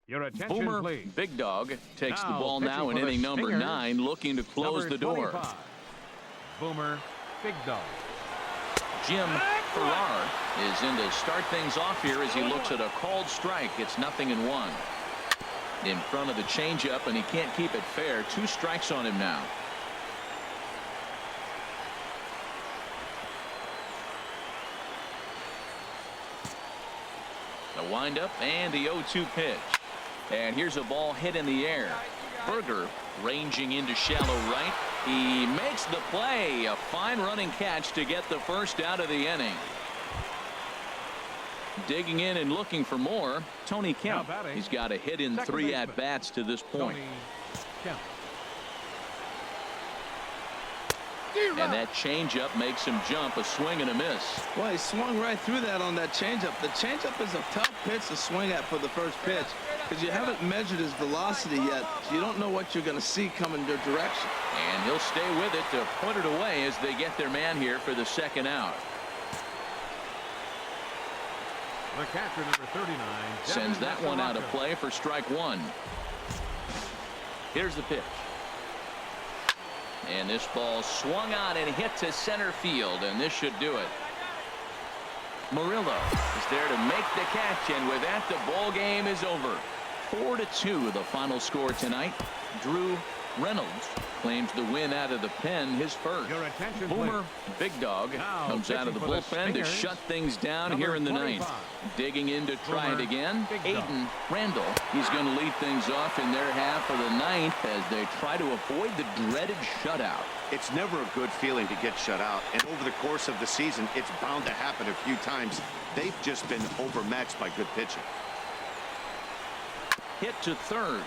Your attention, Boomer please. Big Dog takes the ball pitching now in for the inning number Stingers, 9, looking to close number the door. 25, Boomer Big Dog. Jim Farrar is in to start things off here as he looks at a called strike. It's 0-1. In front of the changeup, and he can't keep it fair. 2 strikes on him now. The windup and the 0-2 pitch. And here's a ball hit in the air. Berger ranging into shallow right. He makes the play. A fine running catch to get the first out of the inning. Digging in and looking for more, Tony Kemp. He's got a hit in 3 at-bats to this point. And that changeup makes him jump. A swing and a miss. Well, he swung right through that on that changeup. The changeup is a tough pitch to swing at for the first pitch because you haven't measured his velocity yet. So you don't know what you're going to see coming your direction. And he'll stay with it to put it away as they get their man here for the second out. The catcher, number 39, sends that one out of play for strike 1. Here's the pitch. And this ball swung on and hit to center field, and this should do it. Murillo is there to make the catch, and with that, the ball game is over. 4-2 the final score tonight. Drew Reynolds claims the win out of the pen, his first. Boomer Big Dog comes out of the bullpen to shut things down here in the 9th. Digging in to try it again. Aiden Randall. He's going to lead things off in their half of the 9th as they try to avoid the dreaded shutout. It's never a good feeling to get shut out, and over the course of the season, it's bound to happen a few times. They've just been overmatched by good pitching. Hit to third.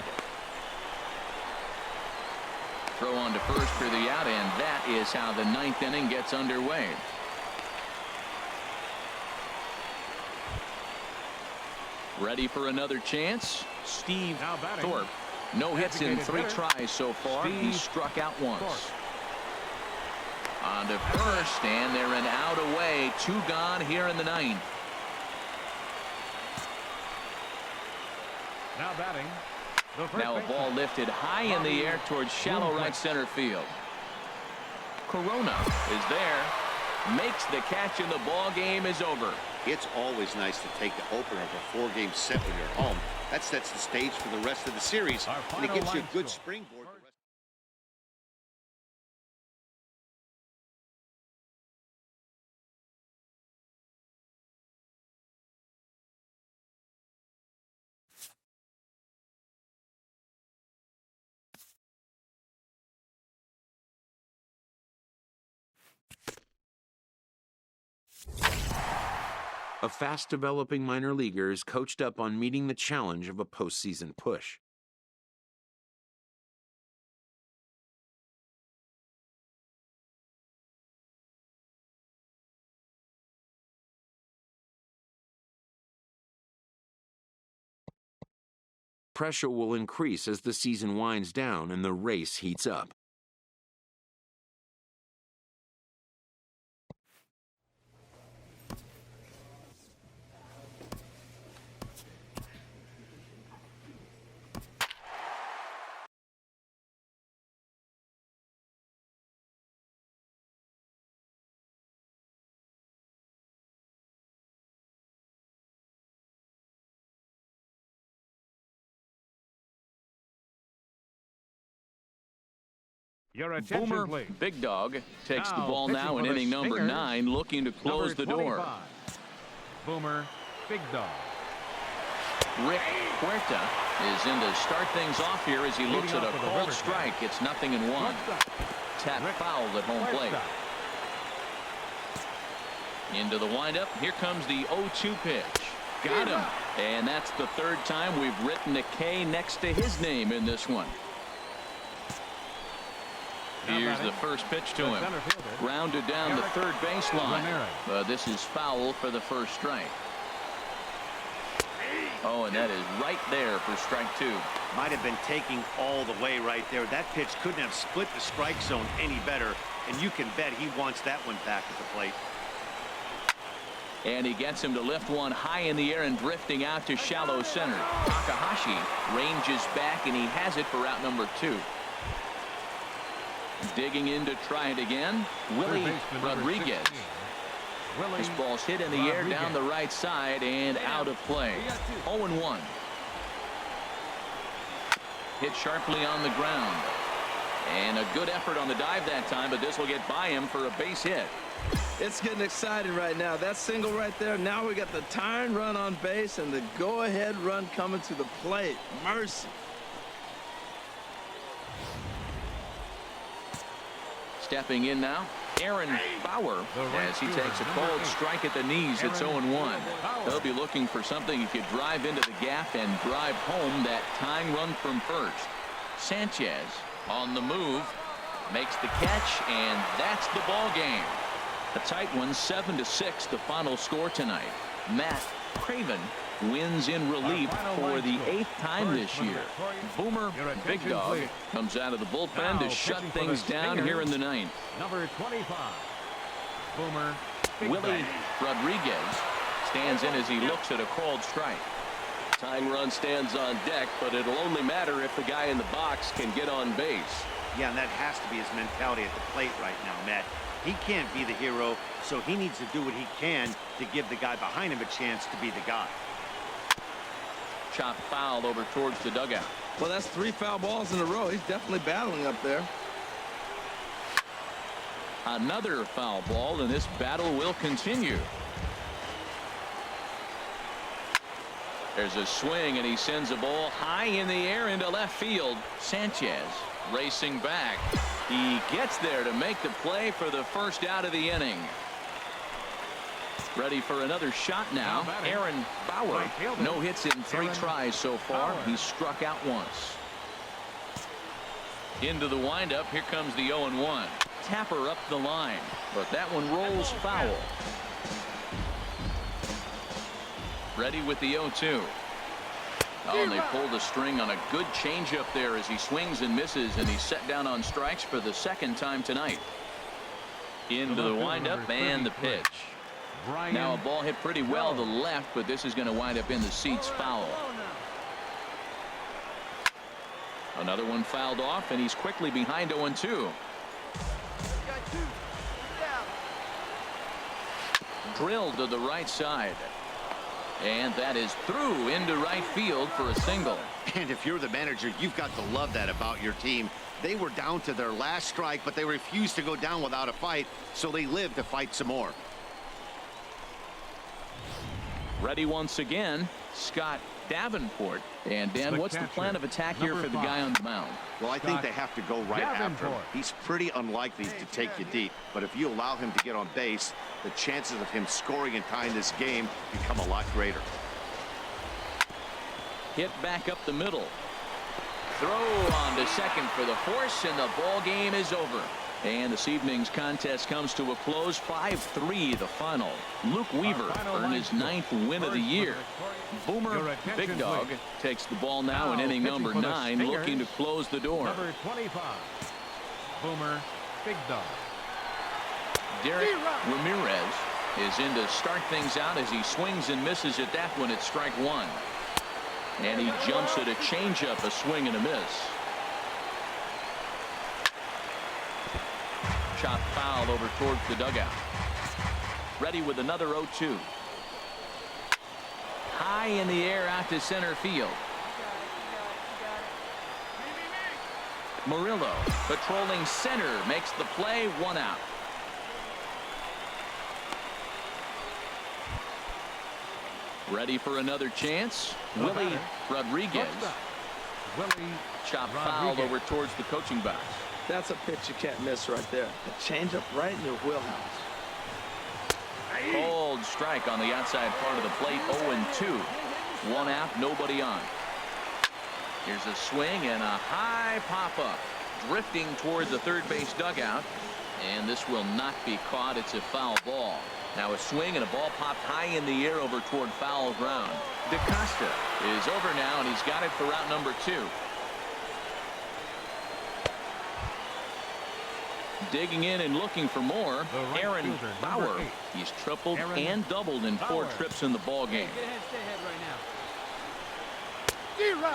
Throw on to first for the out, and that is how the 9th inning gets underway. Ready for another chance? Steve Thorpe. No hits in 3 tries so far. He struck out once. On to first, and they're an out away. 2 gone here in the 9th. Now batting. Now a ball lifted high in the air towards shallow right center field. Corona is there, makes the catch, and the ball game is over. It's always nice to take the opener of a 4-game set when you're home. That sets the stage for the rest of the series, and it gives you a good springboard. A fast-developing minor leaguer is coached up on meeting the challenge of a postseason push. Pressure will increase as the season winds down and the race heats up. Your attention, Boomer please. Big Dog takes the ball now in inning number 9, looking to close the door. Boomer Big Dog. Rick Huerta is in to start things off here as he looks at a called strike. It's 0-1. Tap foul at home plate. Into the windup. Here comes the 0-2 pitch. Got him. And that's the 3rd time we've written a K next to his name in this one. Here's the first pitch to him. Grounded down the third baseline. But this is foul for the first strike. Oh, and that is right there for strike 2. Might have been taking all the way right there. That pitch couldn't have split the strike zone any better, and you can bet he wants that one back at the plate. And he gets him to lift one high in the air and drifting out to shallow center. Takahashi ranges back, and he has it for out number 2. Digging in to try it again, Willie Rodriguez. This ball's hit in the air down the right side and out of play. 0-1. Hit sharply on the ground. And a good effort on the dive that time, but this will get by him for a base hit. It's getting exciting right now. That single right there. Now we got the tying run on base and the go-ahead run coming to the plate. Mercy. Stepping in now, Aaron Bauer, as he takes a cold strike at the knees. It's 0-1. They'll be looking for something he could drive into the gap and drive home that tying run from first. Sanchez on the move, makes the catch, and that's the ball game. A tight one, 7-6, the final score tonight. Matt Craven wins in relief for the 8th time this year. Boomer Big Dog comes out of the bullpen to shut things down here in the 9th. Number 25, Boomer Willie Rodriguez stands in as he looks at a called strike. Tying run stands on deck, but it'll only matter if the guy in the box can get on base. Yeah, and that has to be his mentality at the plate right now, Matt. He can't be the hero, so he needs to do what he can to give the guy behind him a chance to be the guy. Chop foul over towards the dugout. Well, that's 3 foul balls in a row. He's definitely battling up there. Another foul ball, and this battle will continue. There's a swing, and he sends a ball high in the air into left field. Sanchez racing back. He gets there to make the play for the first out of the inning. Ready for another shot now. Aaron Bauer. No hits in 3 tries so far. He's struck out once. Into the windup. Here comes the 0-1. Tapper up the line, but that one rolls foul. Ready with the 0-2. Oh, and they pulled the string on a good changeup there as he swings and misses, and he's set down on strikes for the 2nd time tonight. Into the windup and the pitch. Now a ball hit pretty well to the left, but this is going to wind up in the seats foul. Another one fouled off, and he's quickly behind 0-2. Drilled to the right side. And that is through into right field for a single. And if you're the manager, you've got to love that about your team. They were down to their last strike, but they refused to go down without a fight, so they lived to fight some more. Ready once again, Scott Davenport. And Dan, what's the plan of attack here for the guy on the mound? Well, I think they have to go right after him. He's pretty unlikely to take you deep, but if you allow him to get on base, the chances of him scoring and tying this game become a lot greater. Hit back up the middle. Throw on to second for the force, and the ball game is over. And this evening's contest comes to a close. 5-3 the final. Luke Weaver earned his 9th win of the year. Boomer Big Dog takes the ball now in inning number 9, looking to close the door. Number 25, Boomer Big Dog. Derek Ramirez is in to start things out as he swings and misses at that one at strike 1. And he jumps at a changeup, a swing and a miss. Chop foul over towards the dugout. Ready with another 0-2. High in the air out to center field. Murillo patrolling center makes the play, 1 out. Ready for another chance. Willie Rodriguez. Chop fouled over towards the coaching box. That's a pitch you can't miss right there. A changeup right in your wheelhouse. Cold strike on the outside part of the plate. 0-2. 1 out, nobody on. Here's a swing and a high pop-up. Drifting towards the third base dugout. And this will not be caught. It's a foul ball. Now a swing and a ball popped high in the air over toward foul ground. DaCosta is over now, and he's got it for route number 2. Digging in and looking for more, right Aaron fielder, Bauer. number 8. He's tripled Aaron and doubled in 4 Bauer. trips in the ball game. Get ahead, stay ahead right now.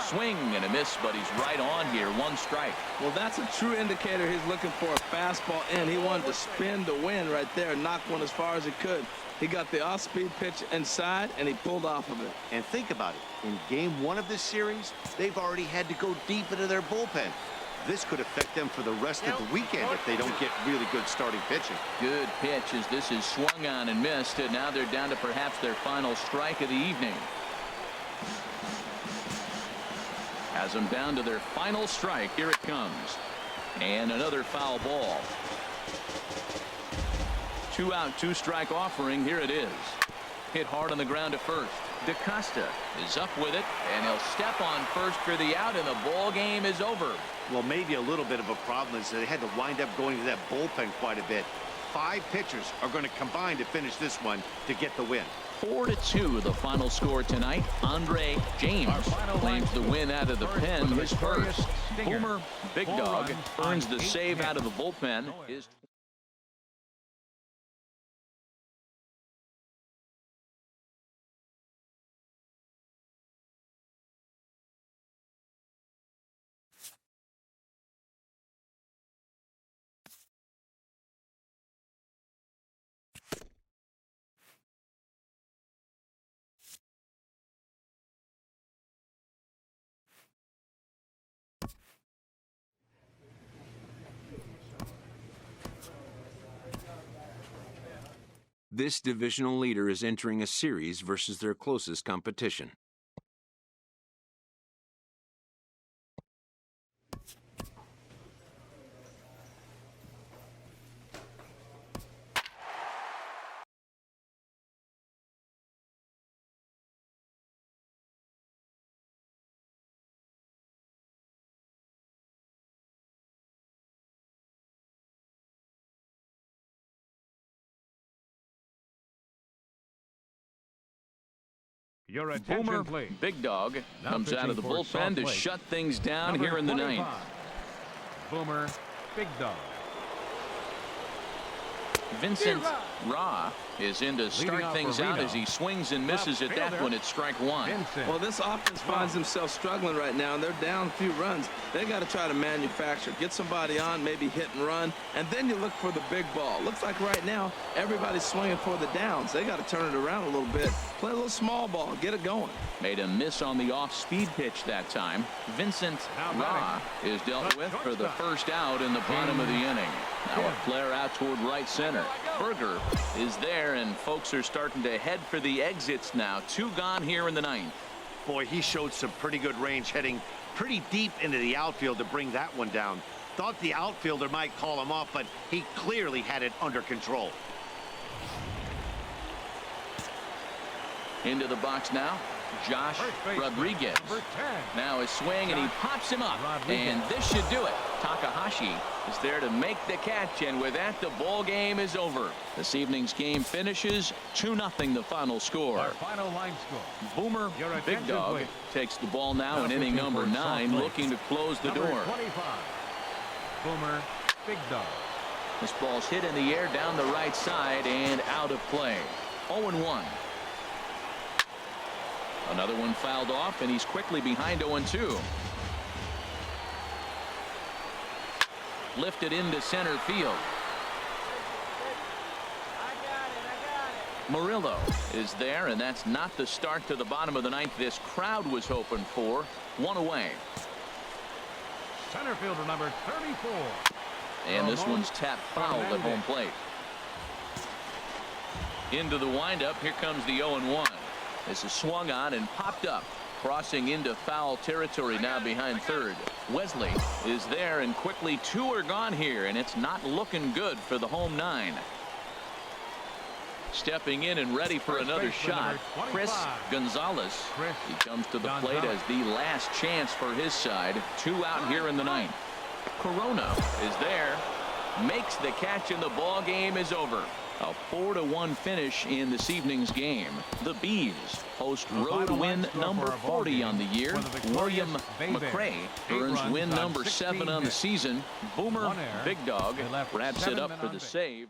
Swing and a miss, but he's right on here. 1 strike. Well, that's a true indicator he's looking for a fastball in. He wanted to spin to win right there, knock one as far as he could. He got the off-speed pitch inside, and he pulled off of it. And think about it. In game 1 of this series, they've already had to go deep into their bullpen. This could affect them for the rest of the weekend if they don't get really good starting pitching. Good pitch as this is swung on and missed. And now they're down to perhaps their final strike of the evening. Has them down to their final strike. Here it comes. And another foul ball. 2 out, 2 strike offering. Here it is. Hit hard on the ground to first. DaCosta is up with it, and he'll step on first for the out, and the ball game is over. Well, maybe a little bit of a problem is that they had to wind up going to that bullpen quite a bit. 5 pitchers are going to combine to finish this one to get the win. 4-2 the final score tonight. Andre James claims the win out of the pen, his first. Boomer Big Dog earns the save out of the bullpen. This divisional leader is entering a series versus their closest competition. Your attention, Boomer please. Big Dog Now comes out of the pitching for bullpen Salt to Lake. shut things down Number here in the 25. ninth. Boomer Big Dog. Vincent Ra is in to start off things for out Reno. as he swings and misses at that fielder. one. It's strike 1. Vincent. Well, this offense finds themselves struggling right now, and they're down a few runs. They got to try to manufacture, get somebody on, maybe hit and run, and then you look for the big ball. Looks like right now everybody's swinging for the downs. They got to turn it around a little bit, play a little small ball, get it going. Made a miss on the off-speed pitch that time. Vincent Ra is dealt with for the first out in the bottom of the inning. Now a flare out toward right center. Berger is there, and folks are starting to head for the exits now. 2 gone here in the ninth. Boy, he showed some pretty good range heading pretty deep into the outfield to bring that one down. Thought the outfielder might call him off, but he clearly had it under control. Into the box now, Josh Rodriguez. Number 10. Now his swing, and he pops him up. Rodriguez. And this should do it. Takahashi is there to make the catch, and with that, the ball game is over. This evening's game finishes 2-0 the final score. Our final line score. Boomer Your Big attention, Dog please. takes the ball now Now in inning pitching number for Salt 9, Lake. looking to close the Number door. 25. Boomer Big Dog. This ball's hit in the air down the right side and out of play. 0-1. Another one fouled off, and he's quickly behind 0-2. Lifted into center field. Murillo is there, and that's not the start to the bottom of the ninth this crowd was hoping for. 1 away. Center fielder number 34. And this one's tapped foul at home plate. Into the windup. Here comes the 0-1. This is swung on and popped up. Crossing into foul territory now behind third. Wesley is there, and quickly 2 are gone here, and it's not looking good for the home 9. Stepping in and ready for another shot, Chris Gonzalez. He comes to the plate as the last chance for his side. 2 out here in the ninth. Corona is there, makes the catch, and the ball game is over. A 4-1 finish in this evening's game. The Bees host road win number 40 on the year. William McRae earns win number 7 on the season. Boomer Big Dog wraps it up for the save.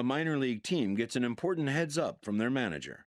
A minor league team gets an important heads up from their manager.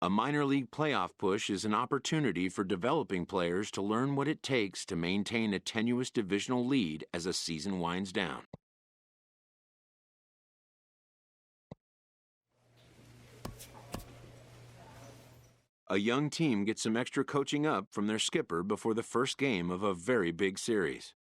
A minor league playoff push is an opportunity for developing players to learn what it takes to maintain a tenuous divisional lead as a season winds down. A young team gets some extra coaching up from their skipper before the first game of a very big series.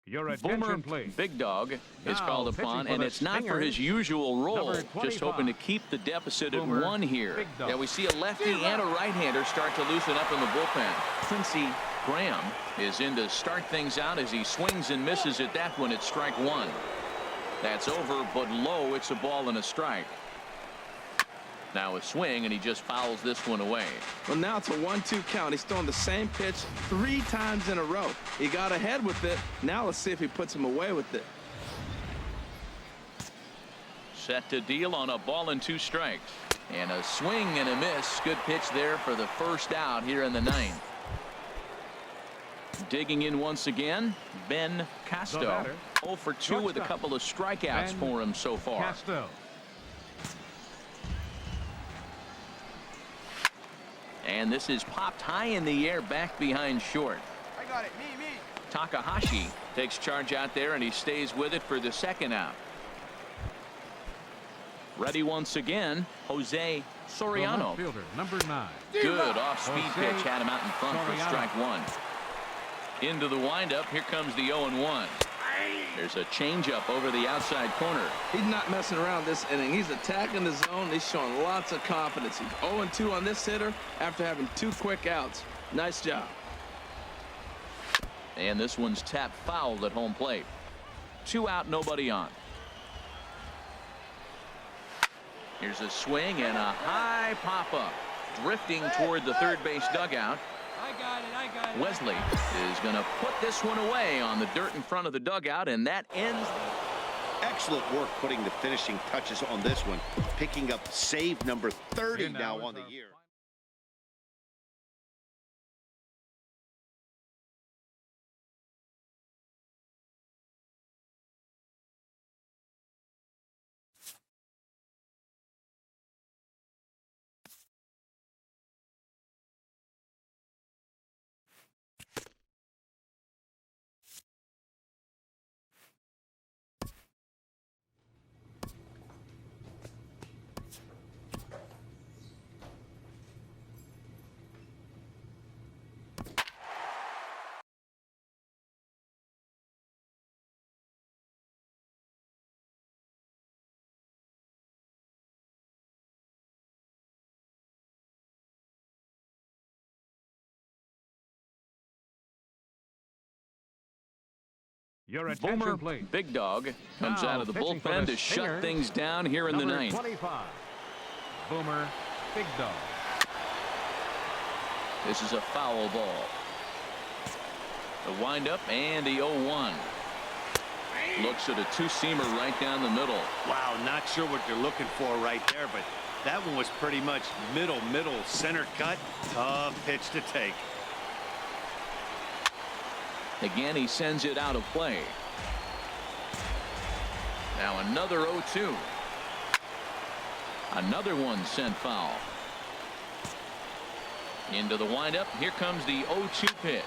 Your Boomer attention, please. Big Dog is Now called pitching upon, for and the it's not for Stingers, his usual role, number just 25. hoping to keep the deficit at Boomer 1 here. Big Dog. Yeah, we see a lefty and a right-hander start to loosen up in the bullpen. Quincy Graham is in to start things out as he swings and misses at that one at strike 1. That's over, but low. It's a ball and a strike. Now a swing, and he just fouls this one away. Well, now it's a 1-2 count. He's throwing the same pitch 3 times in a row. He got ahead with it. Now let's see if he puts him away with it. Set to deal on a ball and 2 strikes. And a swing and a miss. Good pitch there for the first out here in the 9th. Digging in once again, Ben Casto. 0 for 2 with a couple of strikeouts for him so far. Casto. And this is popped high in the air back behind short. I got it. Me. Takahashi takes charge out there, and he stays with it for the second out. Ready once again, Jose Soriano. Fielder, number 9. Good off-speed Jose pitch, had him out in front for Soriano. strike 1. Into the windup, here comes the 0-1. There's a changeup over the outside corner. He's not messing around this inning. He's attacking the zone. He's showing lots of confidence. He's 0-2 on this hitter after having 2 quick outs. Nice job. And this one's tapped foul at home plate. 2 out, nobody on. Here's a swing and a high pop-up. Drifting toward the third base dugout. I got it. Wesley is going to put this one away on the dirt in front of the dugout, and that ends. Excellent work putting the finishing touches on this one, picking up save number 30 now on the year. Your attention, Boomer please. Big Dog comes Now out of the pitching for bullpen the to shut Stingers, things down here in the number 9th. 25. Boomer Big Dog. This is a foul ball. The windup and the 0-1. Looks at a 2-seamer right down the middle. Wow, not sure what you're looking for right there, but that one was pretty much middle, center cut. Tough pitch to take. Again, he sends it out of play. Now another 0-2. Another one sent foul. Into the windup. Here comes the 0-2 pitch.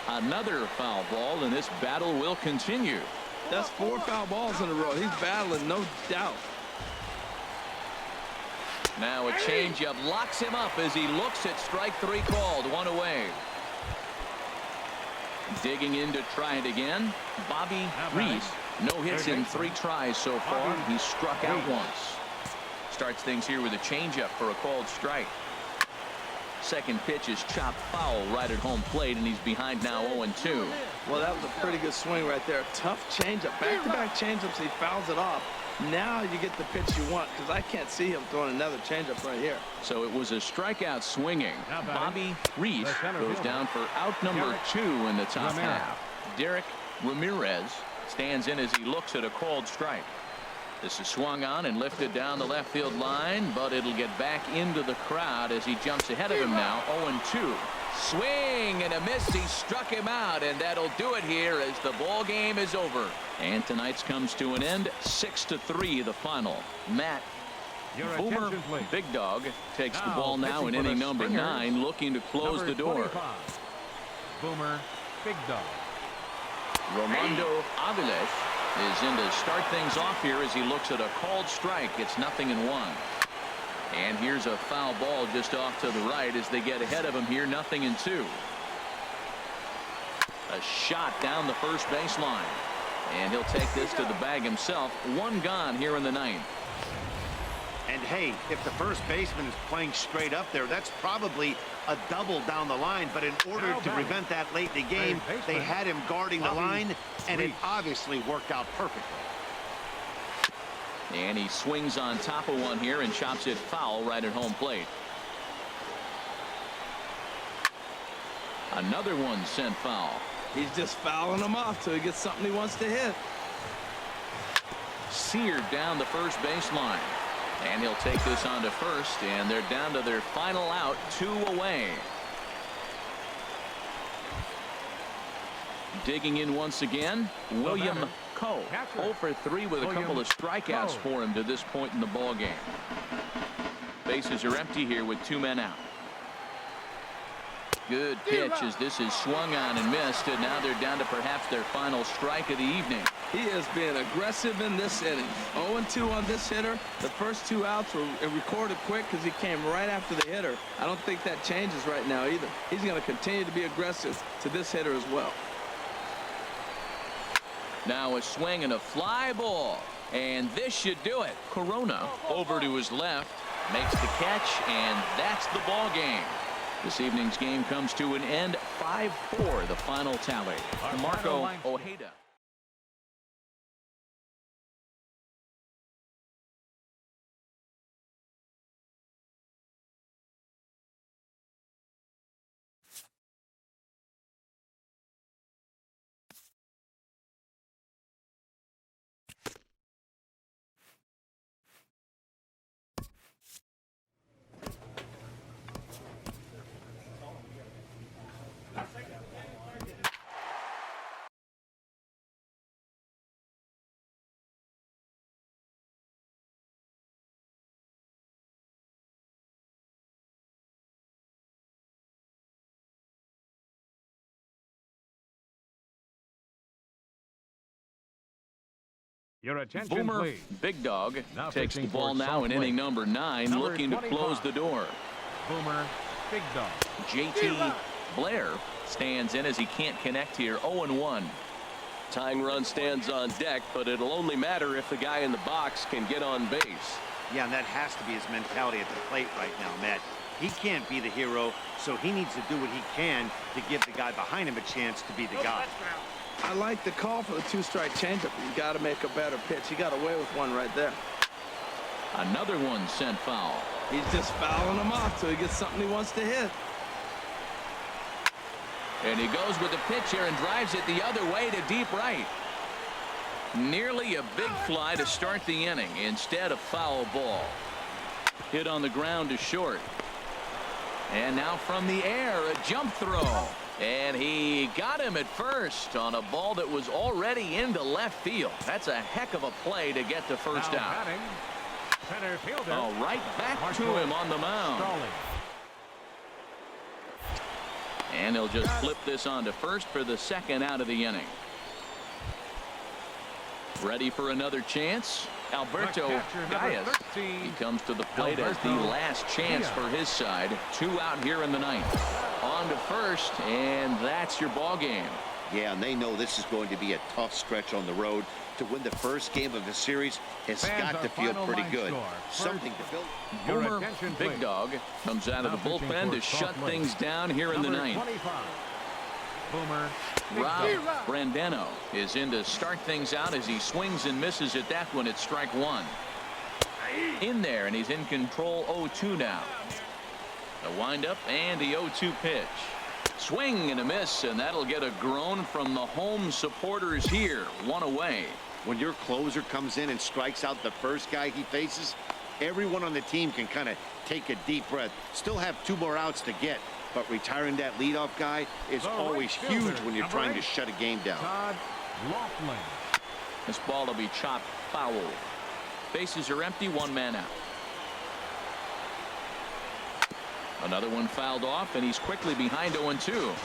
Another foul ball, and this battle will continue. That's 4 foul balls in a row. He's battling, no doubt. Now a changeup locks him up as he looks at strike 3 called. 1 away. Digging in to try it again. Bobby Reese. No hits in 3 tries so far. He struck out once. Starts things here with a changeup for a called strike. Second pitch is chopped foul right at home plate, and he's behind now 0-2. Well, that was a pretty good swing right there. Tough changeup. Back-to-back changeups. He fouls it off. Now you get the pitch you want, because I can't see him throwing another changeup right here. So it was a strikeout swinging. Bobby Reese goes down for out number 2 in the top half. Derek Ramirez stands in as he looks at a called strike. This is swung on and lifted down the left field line, but it'll get back into the crowd as he jumps ahead of him now. 0-2. Swing and a miss. He struck him out, and that'll do it here as the ball game is over. And tonight's comes to an end. 6-3 the final. Matt Boomer Big Dog takes the ball now in inning number 9, looking to close the door. 25. Boomer Big Dog. Romando Aviles is in to start things off here as he looks at a called strike. It's 0-1. And here's a foul ball just off to the right as they get ahead of him here. 0-2. A shot down the first baseline, and he'll take this to the bag himself. 1 gone here in the 9th. And hey, if the first baseman is playing straight up there, that's probably a double down the line. But in order to prevent that late in the game, they had him guarding the line, and it obviously worked out perfectly. And he swings on top of one here and chops it foul right at home plate. Another one sent foul. He's just fouling them off till he gets something he wants to hit. Seared down the first baseline. And he'll take this on to first, and they're down to their final out, 2 away. Digging in once again, William Coe. 0 for 3 with a couple of strikeouts for him to this point in the ball game. Bases are empty here with 2 men out. Good pitch as this is swung on and missed, and now they're down to perhaps their final strike of the evening. He is being aggressive in this inning. 0-2 on this hitter. The first 2 outs were recorded quick because he came right after the hitter. I don't think that changes right now either. He's going to continue to be aggressive to this hitter as well. Now a swing and a fly ball, and this should do it. Corona over to his left, makes the catch, and that's the ball game. This evening's game comes to an end, 5-4 the final tally. Marco Ojeda. Your attention, Boomer please. Big Dog Now takes the pitching ball for now Salt in Lake. inning number 9, Number looking to 25. close the door. Boomer Big Dog. JT Blair stands in as he can't connect here. 0-1. Tying run stands on deck, but it'll only matter if the guy in the box can get on base. Yeah, and that has to be his mentality at the plate right now, Matt. He can't be the hero, so he needs to do what he can to give the guy behind him a chance to be the guy. I like the call for the 2-strike changeup. You got to make a better pitch. He got away with one right there. Another one sent foul. He's just fouling them off till he gets something he wants to hit. And he goes with the pitch here and drives it the other way to deep right. Nearly a big fly to start the inning. Instead, a foul ball. Hit on the ground to short. And now from the air, a jump throw. And he got him at first on a ball that was already into left field. That's a heck of a play to get the first Now out. batting, center fielder. Oh, right back to Marco him on the mound. Stallings. And he'll just flip this on to first for the second out of the inning. Ready for another chance? Alberto The catcher, number Gaius. 13. He comes to the plate as the Alberto last chance Gaius. for his side. 2 out here in the 9th. On to first, and that's your ball game. Yeah, and they know this is going to be a tough stretch on the road. To win the first game of the series has Fans, got our to feel final pretty line good. score. Something to build. Your Boomer attention, Big please. Dog comes out of Now the pitching bullpen for to Salt shut Lake. things down here in the Number 9th. 25. Boomer Big Rob Dog. Brandano is in to start things out as he swings and misses at that one at strike 1. In there, and he's in control. 0-2 now. A windup and the 0-2 pitch. Swing and a miss, and that'll get a groan from the home supporters here. 1 away. When your closer comes in and strikes out the first guy he faces, everyone on the team can kind of take a deep breath. Still have 2 more outs to get, but retiring that leadoff guy is The right always fielder, huge when you're number trying to 8, shut a game down. Todd Laughlin. This ball will be chopped foul. Bases are empty, 1 man out. Another one fouled off, and he's quickly behind 0-2.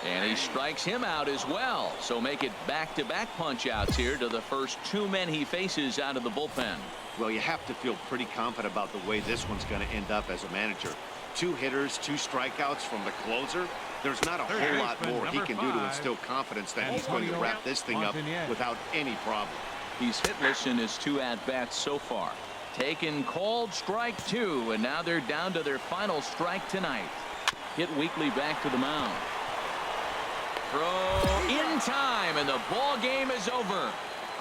And he strikes him out as well. So make it back-to-back punch-outs here to the first 2 men he faces out of the bullpen. Well, you have to feel pretty confident about the way this one's going to end up as a manager. 2 hitters, 2 strikeouts from the closer. There's not a Third whole lot baseman, more he number can do to 5, instill confidence that he's going to Antonio wrap this thing up Montañez. without any problem. He's hitless in his 2 at-bats so far. Taken called strike 2, and now they're down to their final strike tonight. Hit Weekly back to the mound. throw in time, and the ball game is over.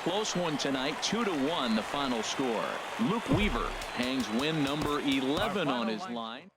Close one tonight, 2-1 the final score. Luke Weaver hangs win number 11 on his line.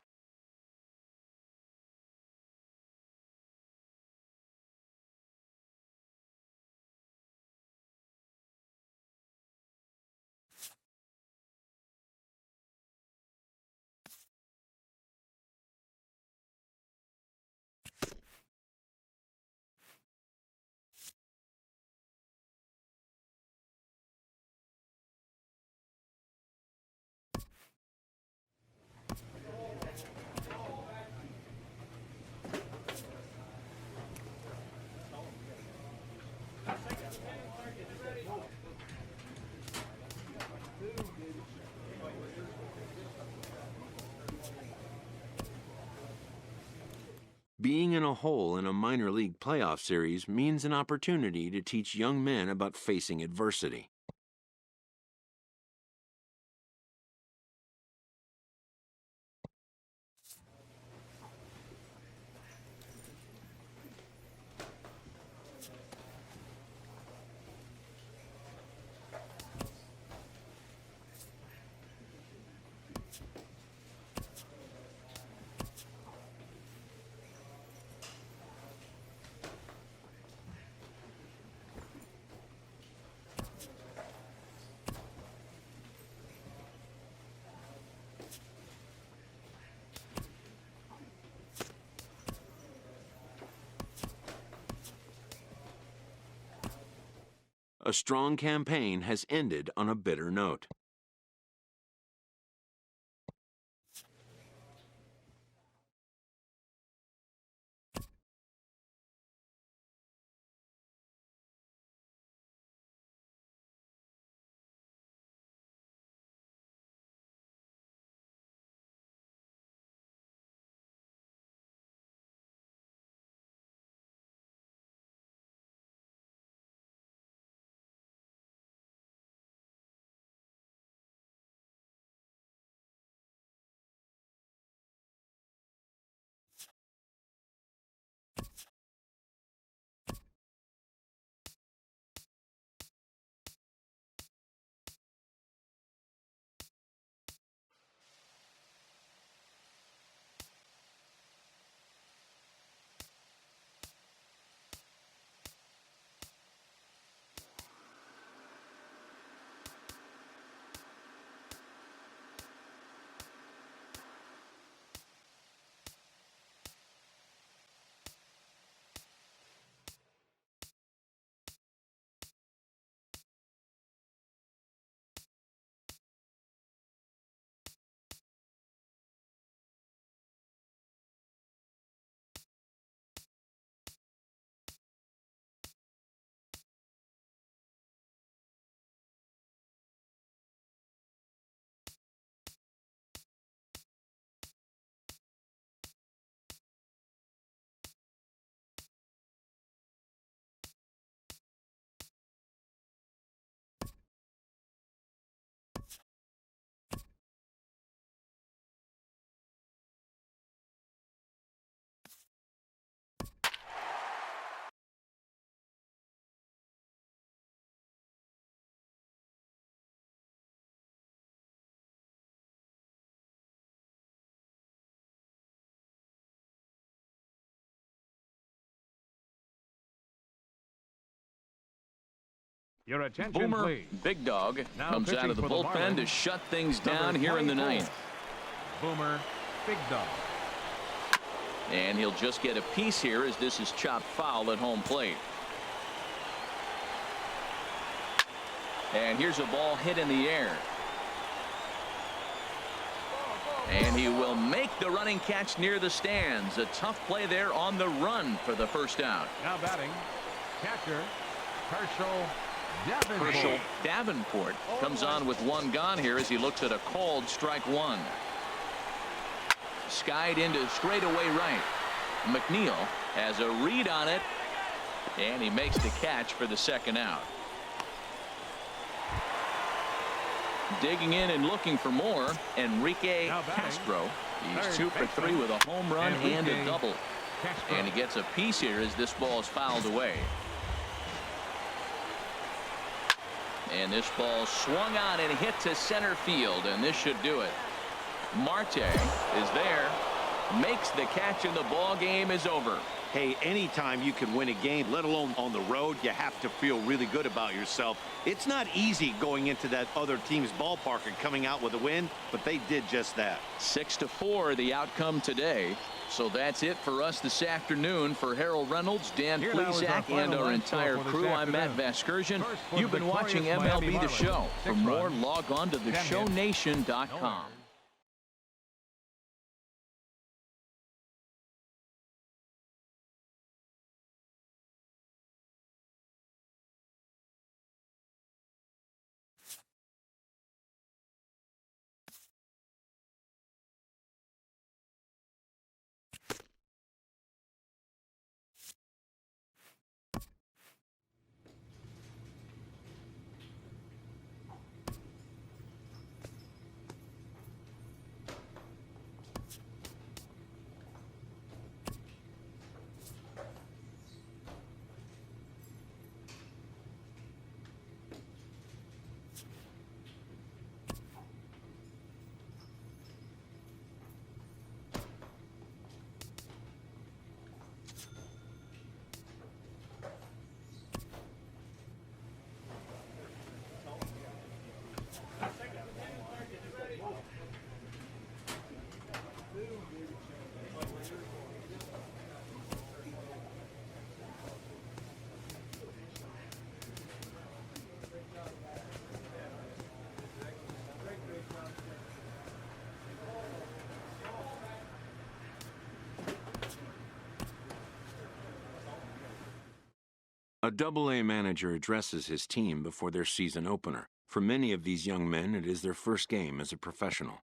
Being in a hole in a minor league playoff series means an opportunity to teach young men about facing adversity. A strong campaign has ended on a bitter note. Your attention, Boomer please. Big Dog Now comes out of the pitching for the bullpen to Marlins, shut things number down here in the 24. ninth. Boomer Big Dog. And he'll just get a piece here as this is chopped foul at home plate. And here's a ball hit in the air. And he will make the running catch near the stands. A tough play there on the run for the first out. Now batting, catcher Herschel Davenport. Herschel Davenport comes on with one gone here as he looks at a called strike one. Skied into straightaway right. McNeil has a read on it, and he makes the catch for the second out. Digging in and looking for more, Enrique Castro. He's 2 for 3 with a home run and a double. Castro. And he gets a piece here as this ball is fouled away. And this ball swung on and hit to center field, and this should do it. Marte is there, makes the catch, and the ball game is over. Hey, anytime you can win a game, let alone on the road, you have to feel really good about yourself. It's not easy going into that other team's ballpark and coming out with a win, but they did just that. 6-4 the outcome today. So that's it for us this afternoon. For Harold Reynolds, Dan Plesac, and our entire crew, I'm Matt Vasgersian. You've been watching MLB The Show. For more, log on to theshownation.com. A Double-A manager addresses his team before their season opener. For many of these young men, it is their first game as a professional.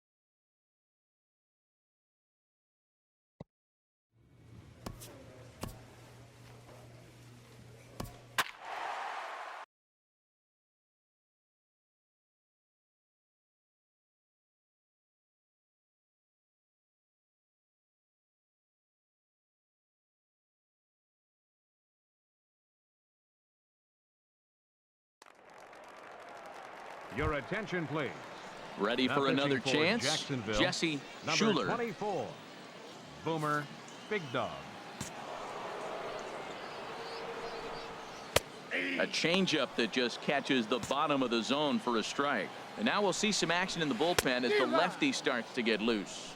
Your attention, please. Ready for another chance? Jesse Schuler. 24. Boomer Big Dog. A changeup that just catches the bottom of the zone for a strike. And now we'll see some action in the bullpen as the lefty starts to get loose.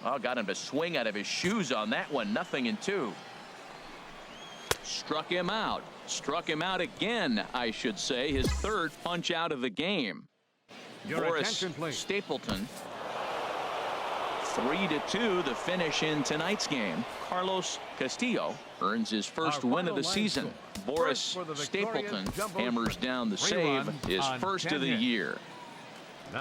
Oh, got him to swing out of his shoes on that one. 0-2. Struck him out. Struck him out again, I should say. His third punch out of the game. Boris Stapleton. 3-2 the finish in tonight's game. Carlos Castillo earns his first win of the season. Boris Stapleton hammers down the save, his first of the year.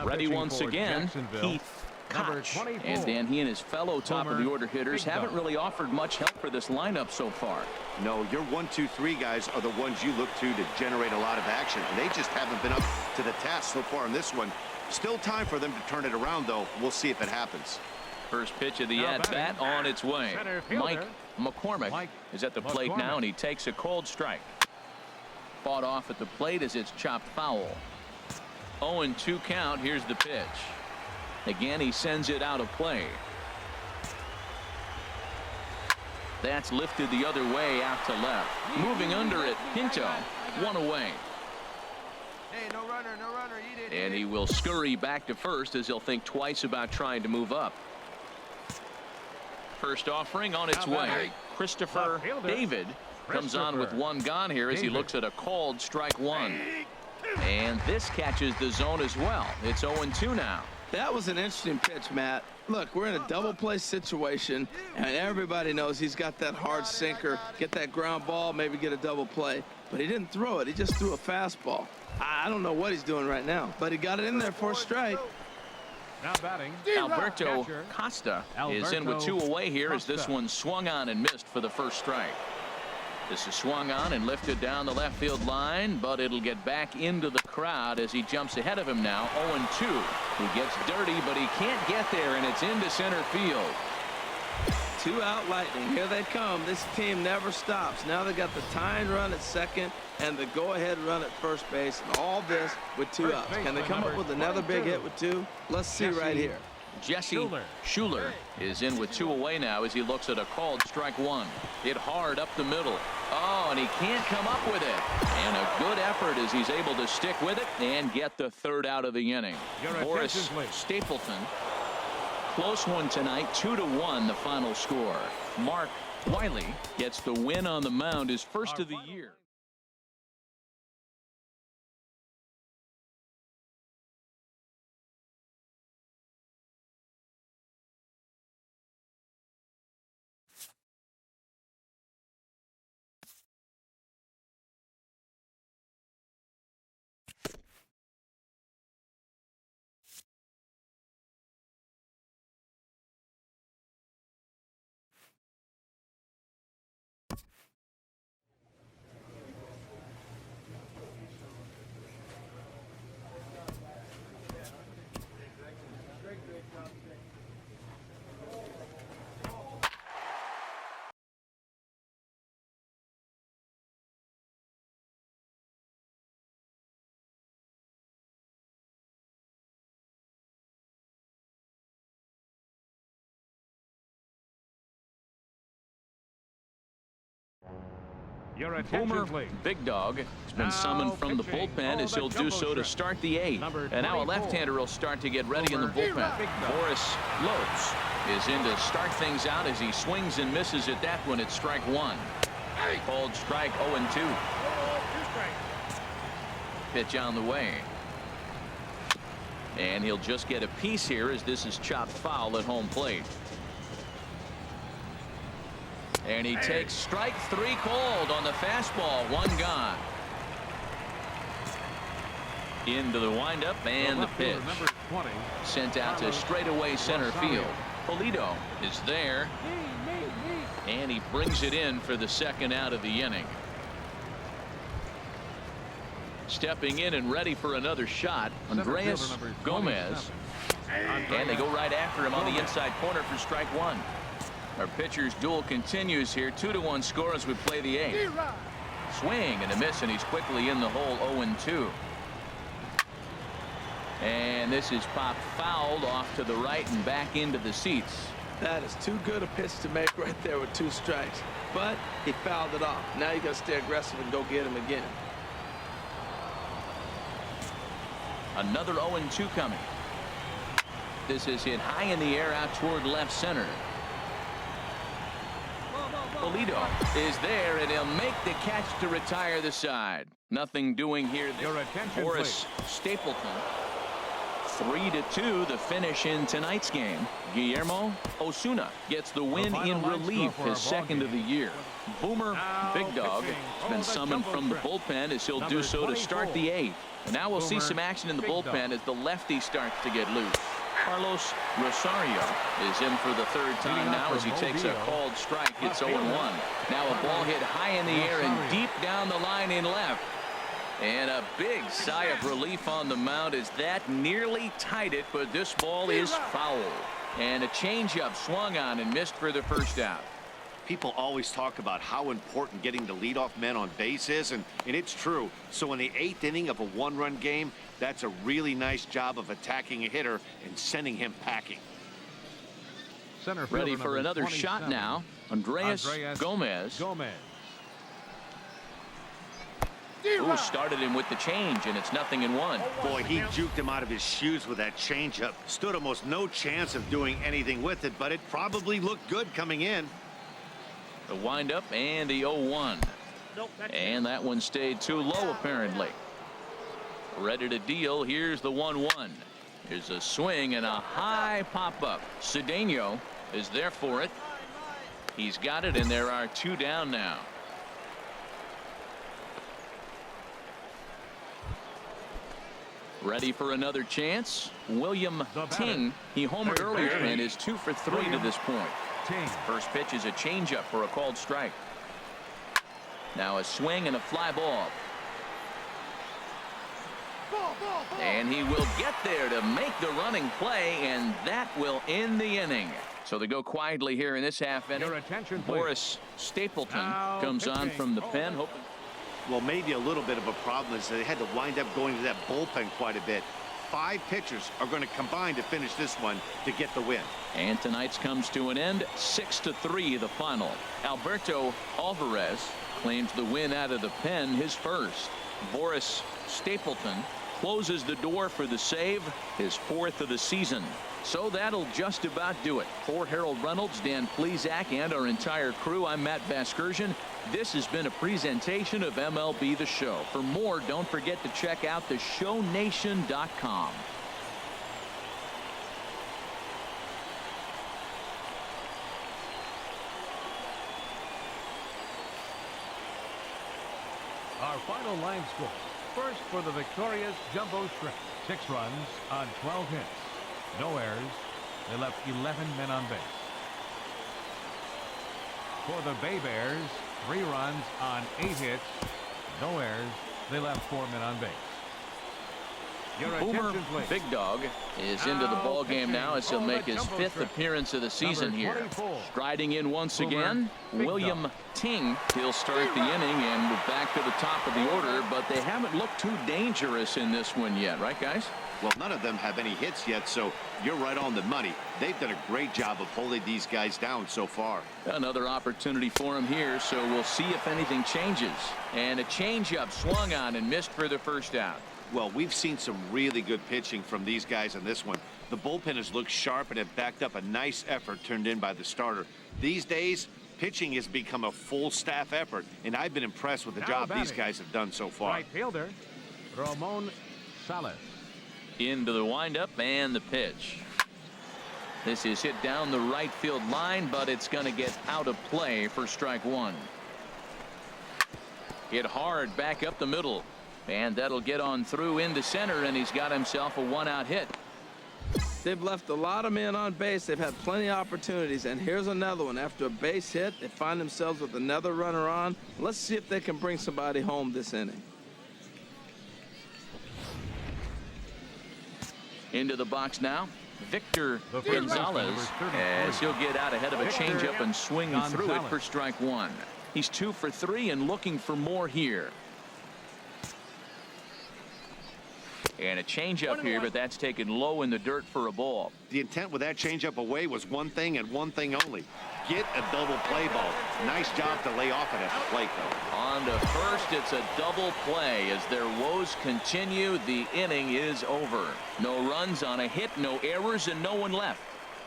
Ready once again, Keith Koch. And then he and his fellow top of the order hitters haven't really offered much help for this lineup so far. No, your 1, 2, 3 guys are the ones you look to generate a lot of action. And they just haven't been up to the task so far in this one. Still time for them to turn it around, though. We'll see if it happens. First pitch of the at-bat on its way. Mike McCormick is at the plate now, and he takes a cold strike. Fought off at the plate as it's chopped foul. 0-2 count. Here's the pitch. Again, he sends it out of play. That's lifted the other way out to left. Moving under it, Pinto. One away. Hey, no runner, no runner. Eat it. And he will scurry back to first as he'll think twice about trying to move up. First offering on its way. Christopher David comes on with one gone here as he looks at a called strike one. And this catches the zone as well. It's 0-2 now. That was an interesting pitch, Matt. Look, we're in a double play situation, and everybody knows he's got that hard sinker. Get that ground ball, maybe get a double play. But he didn't throw it. He just threw a fastball. I don't know what he's doing right now, but he got it in there for a strike. Now batting, Alberto Costa is in with two away here as this one swung on and missed for the first strike. This is swung on and lifted down the left field line, but it'll get back into the crowd as he jumps ahead of him now. 0-2. He gets dirty, but he can't get there, and it's into center field. 2-out Lightning. Here they come. This team never stops. Now they got the tying run at second and the go-ahead run at first base, and all this with 2 outs. Can they come up with another big hit with 2? Let's see right here. Jesse Schuler is in with 2 away now as he looks at a called strike 1. Hit hard up the middle. Oh, and he can't come up with it. And a good effort as he's able to stick with it and get the 3rd out of the inning. Boris Stapleton. Close one tonight, 2-1 the final score. Mark Wiley gets the win on the mound, his first of the year. Your attention, Boomer please. Big Dog has been summoned from the bullpen as he'll do so to start the 8th. And now a left-hander will start to get ready in the bullpen. Boris Lopes is in to start things out as he swings and misses at that one at strike 1. Called strike 0-2. Pitch on the way. And he'll just get a piece here as this is chopped foul at home plate. And he takes strike 3 called on the fastball. 1 gone. Into the windup and the pitch. Sent out to straightaway center field. Polito is there. And he brings it in for the 2nd out of the inning. Stepping in and ready for another shot, Andreas Gomez. And they go right after him on the inside corner for strike 1. Our pitcher's duel continues here. 2-1 score as we play the 8th. Swing and a miss, and he's quickly in the hole. 0-2. And this is popped fouled off to the right and back into the seats. That is too good a pitch to make right there with 2 strikes. But he fouled it off. Now you got to stay aggressive and go get him again. Another 0-2 coming. This is hit high in the air out toward left center. Polito is there, and he'll make the catch to retire the side. Nothing doing here. Boris Stapleton. 3-2 the finish in tonight's game. Guillermo Osuna gets the win in relief, his 2nd of the year. Boomer Big Dog has been summoned from the bullpen as he'll do so to start the 8th. And now we'll see some action in the bullpen as the lefty starts to get loose. Carlos Rosario is in for the 3rd time now as he takes a called strike. It's 0-1. Now a ball hit high in the air and deep down the line in left. And a big sigh of relief on the mound as that nearly tied it, but this ball is foul. And a changeup swung on and missed for the 1st out. People always talk about how important getting the leadoff man on base is, and it's true. So in the 8th inning of a 1-run game, that's a really nice job of attacking a hitter and sending him packing. Ready for another shot now. Andreas Gomez. Ooh, started him with the change, and it's 0-1. Boy, he juked him out of his shoes with that changeup. Stood almost no chance of doing anything with it, but it probably looked good coming in. The windup and the 0-1. And that one stayed too low, apparently. Ready to deal. Here's the 1-1. Here's a swing and a high pop-up. Cedeno is there for it. He's got it, and there are 2 down now. Ready for another chance. William Ting. He homered earlier and is 2 for 3 to this point. First pitch is a changeup for a called strike. Now a swing and a fly ball. And he will get there to make the running play, and that will end the inning. So they go quietly here in this half inning. Your attention, please. Boris Stapleton Now comes on pitching. from the pen, hoping. Well, maybe a little bit of a problem is they had to wind up going to that bullpen quite a bit. 5 pitchers are going to combine to finish this one to get the win. And tonight's comes to an end. 6-3 the final. Alberto Alvarez claims the win out of the pen, his first. Boris Stapleton closes the door for the save, his 4th of the season. So that'll just about do it. For Harold Reynolds, Dan Plesac, and our entire crew, I'm Matt Vasgersian. This has been a presentation of MLB The Show. For more, don't forget to check out theshownation.com. Our final line score. First for the victorious Jumbo Shrimp. 6 runs on 12 hits. No errors. They left 11 men on base. For the Bay Bears, 3 runs on 8 hits. No errors. They left 4 men on base. Your Boomer attention, please. Big Dog is into the ball game now as he'll make his 5th appearance of the season here. 24. Striding in once Boomer again, Big William Dog. Ting. He'll start the inning, and we're back to the top of the order, but they haven't looked too dangerous in this one yet, right, guys? Well, none of them have any hits yet, so you're right on the money. They've done a great job of holding these guys down so far. Another opportunity for him here, so we'll see if anything changes. And a changeup swung on and missed for the first out. Well, we've seen some really good pitching from these guys in this one. The bullpen has looked sharp and have backed up a nice effort turned in by the starter. These days, pitching has become a full staff effort, and I've been impressed with the Now job batting. these guys have done so far. Right fielder, Ramon Salas. Into the windup and the pitch. This is hit down the right field line, but it's going to get out of play for strike 1. Hit hard back up the middle. And that'll get on through into center, and he's got himself a 1-out hit. They've left a lot of men on base. They've had plenty of opportunities, and here's another one. After a base hit, they find themselves with another runner on. Let's see if they can bring somebody home this inning. Into the box now, Victor The first Gonzalez, baseman, number 33. as he'll get out ahead of a Victor changeup and swing through it Gonzalez. for strike 1. He's 2 for 3 and looking for more here. And a changeup here, but that's taken low in the dirt for a ball. The intent with that changeup away was one thing and one thing only. Get a double play ball. Nice job to lay off it at the plate, though. On to first, it's a double play. As their woes continue, the inning is over. No runs on a hit, no errors, and no one left.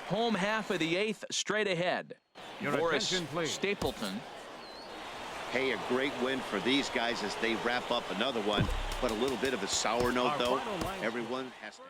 Home half of the 8th, straight ahead. Your Boris attention, please. Stapleton. Hey, a great win for these guys as they wrap up another one. But a little bit of a sour note, Our though. final line- Everyone has to...